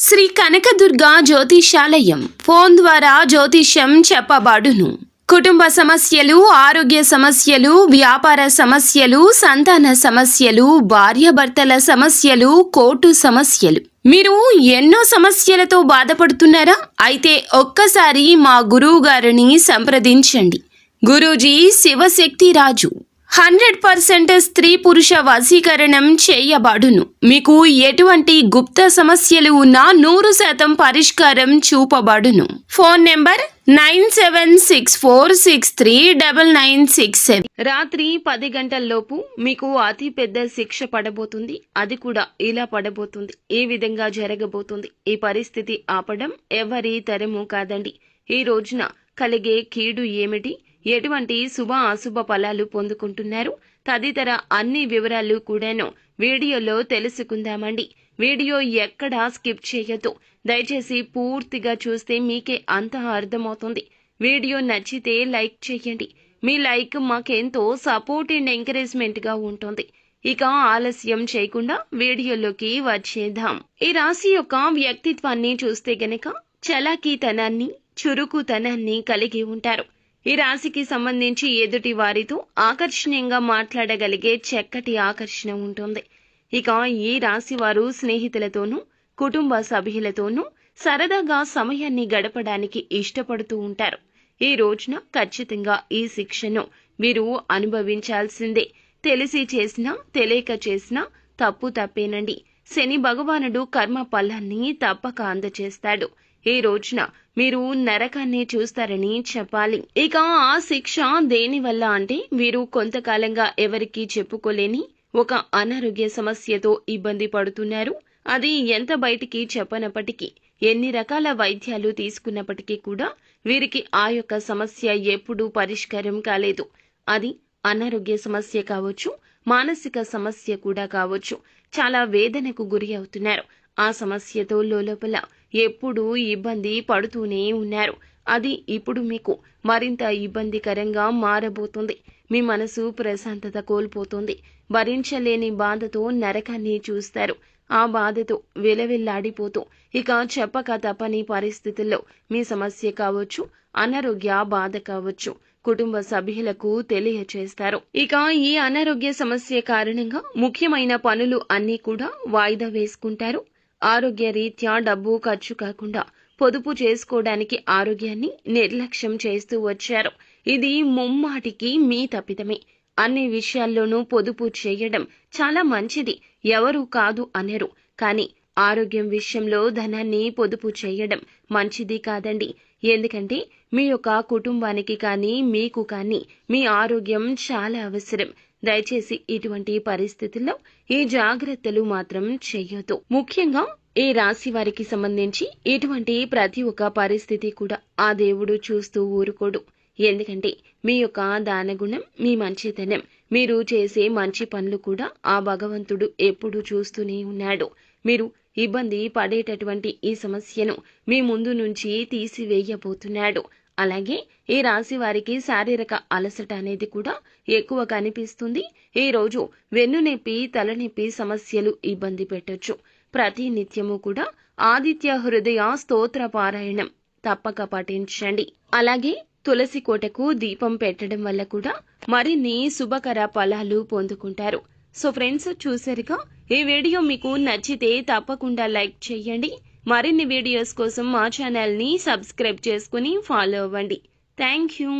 Shri Kanakadurga జ్యోతిషాలయం phone ద్వారా జ్యోతిష్యం చెప్పబడును. కుటుంబ సమస్యలు, ఆరోగ్య సమస్యలు, వ్యాపార సమస్యలు, సంతాన సమస్యలు, భార్యాభర్తల సమస్యలు, కోర్టు సమస్యలు. మీరు ఎన్నో సమస్యలతో బాధపడుతున్నారా? అయితే ఒక్కసారి మా గురువు గారిని సంప్రదించండి. గురూజీ శివశక్తి రాజు 100% స్త్రీ పురుష వశీకరణం చేయబడును. మీకు ఎటువంటి గుప్త సమస్యలు ఉన్నా 100% పరిష్కారం చూపబడును. Phone number 9764639967. రాత్రి 10 గంటల్లోపు మీకు అతి పెద్ద శిక్ష పడబోతుంది. అది కూడా ఇలా పడబోతుంది. ఈ విధంగా జరగబోతుంది. ఈ పరిస్థితి ఆపడం ఎవరి తరము కాదండి. ఈ రోజున కలిగే కీడు ఏమిటి, ఎటువంటి శుభ అశుభ ఫలాలు పొందుకుంటున్నారు తదితర అన్ని వివరాలు కూడాను వీడియోలో తెలుసుకుందామండి. వీడియో ఎక్కడా స్కిప్ చేయొద్దు. దయచేసి పూర్తిగా చూస్తే మీకే అంతా అర్థమవుతుంది. వీడియో నచ్చితే లైక్ చేయండి. మీ లైక్ మాకెంతో సపోర్ట్ అండ్ ఎంకరేజ్మెంట్ గా ఉంటుంది. ఇక ఆలస్యం చేయకుండా వీడియోలోకి వచ్చేద్దాం. ఈ రాశి యొక్క వ్యక్తిత్వాన్ని చూస్తే గనక చలాకీతనాన్ని, చురుకుతనాన్ని కలిగి ఉంటారు. ఈ రాశికి సంబంధించి ఎదుటి వారితో ఆకర్షణీయంగా మాట్లాడగలిగే చక్కటి ఆకర్షణ ఉంటుంది. ఇక ఈ రాశి వారు స్నేహితులతోనూ, కుటుంబ సభ్యులతోనూ సరదాగా సమయాన్ని గడపడానికి ఇష్టపడుతూ ఉంటారు. ఈ రోజున ఖచ్చితంగా ఈ శిక్షను వీరు అనుభవించాల్సిందే. తెలిసి చేసినా తెలియక చేసినా తప్పు తప్పేనండి. శని భగవానుడు కర్మ ఫలాన్ని తప్పక అందచేస్తాడు. ఈ రోజున మీరు నరకాన్ని చూస్తారని చెప్పాలి. ఇక ఆ శిక్ష దేనివల్ల అంటే వీరు కొంతకాలంగా ఎవరికీ చెప్పుకోలేని ఒక అనారోగ్య సమస్యతో ఇబ్బంది పడుతున్నారు. అది ఎంత బయటికి చెప్పనప్పటికీ, ఎన్ని రకాల వైద్యాలు తీసుకున్నప్పటికీ కూడా వీరికి ఆ యొక్క సమస్య ఎప్పుడూ పరిష్కారం కాలేదు. అది అనారోగ్య సమస్య కావచ్చు, మానసిక సమస్య కూడా కావచ్చు. చాలా వేదనకు గురి అవుతున్నారు. ఆ సమస్యతో లోపల ఎప్పుడూ ఇబ్బంది పడుతూనే ఉన్నారు. అది ఇప్పుడు మీకు మరింత ఇబ్బందికరంగా మారబోతుంది. మీ మనసు ప్రశాంతత కోల్పోతుంది. భరించలేని బాధతో నరకాన్ని చూస్తారు. ఆ బాధతో విలవిల్లాడిపోతూ ఇక చెప్పక తప్పని పరిస్థితుల్లో మీ సమస్య కావచ్చు, అనారోగ్య బాధ కావచ్చు, కుటుంబ సభ్యులకు తెలియచేస్తారు. ఇక ఈ అనారోగ్య సమస్య కారణంగా ముఖ్యమైన పనులు అన్నీ కూడా వాయిదా వేసుకుంటారు. ఆరోగ్య రీత్యా డబ్బు ఖర్చు కాకుండా పొదుపు చేసుకోవడానికి ఆరోగ్యాన్ని నిర్లక్ష్యం చేస్తూ వచ్చారు. ఇది ముమ్మాటికి మీ తప్పిదమే. అన్ని విషయాల్లోనూ పొదుపు చేయడం చాలా మంచిది, ఎవరు కాదు అనరు. కానీ ఆరోగ్యం విషయంలో ధనాన్ని పొదుపు చేయడం మంచిది కాదండి. ఎందుకంటే మీ యొక్క కుటుంబానికి కానీ మీకు కానీ మీ ఆరోగ్యం చాలా అవసరం. దయచేసి ఇటువంటి పరిస్థితుల్లో ఈ జాగ్రత్తలు మాత్రం చెయ్యొద్దు. ముఖ్యంగా ఈ రాశి వారికి సంబంధించి ఇటువంటి ప్రతి ఒక్క పరిస్థితి కూడా ఆ దేవుడు చూస్తూ ఊరుకోడు. ఎందుకంటే మీ యొక్క దానగుణం, మీ మంచితనం, మీరు చేసే మంచి పనులు కూడా ఆ భగవంతుడు ఎప్పుడూ చూస్తూనే ఉన్నాడు. మీరు ఇబ్బంది పడేటటువంటి ఈ సమస్యను మీ ముందు నుంచి తీసివేయబోతున్నాడు. అలాగే ఈ రాశి వారికి శారీరక అలసట అనేది కూడా ఎక్కువ కనిపిస్తుంది. ఈ రోజు వెన్నునొప్పి, తలనొప్పి సమస్యలు ఇబ్బంది పెట్టొచ్చు. ప్రతి నిత్యము కూడా ఆదిత్య హృదయ స్తోత్ర పారాయణం తప్పక పఠించండి. అలాగే తులసి కోటకు దీపం పెట్టడం వల్ల కూడా మరిన్ని శుభకర ఫలాలు పొందుకుంటారు. సో ఫ్రెండ్స్, చూసారుగా, ఈ వీడియో మీకు నచ్చితే తప్పకుండా లైక్ చేయండి. మరిన్ని వీడియోస్ కోసం మా ఛానల్ ని సబ్స్క్రైబ్ చేసుకుని ఫాలో అవ్వండి. Thank you.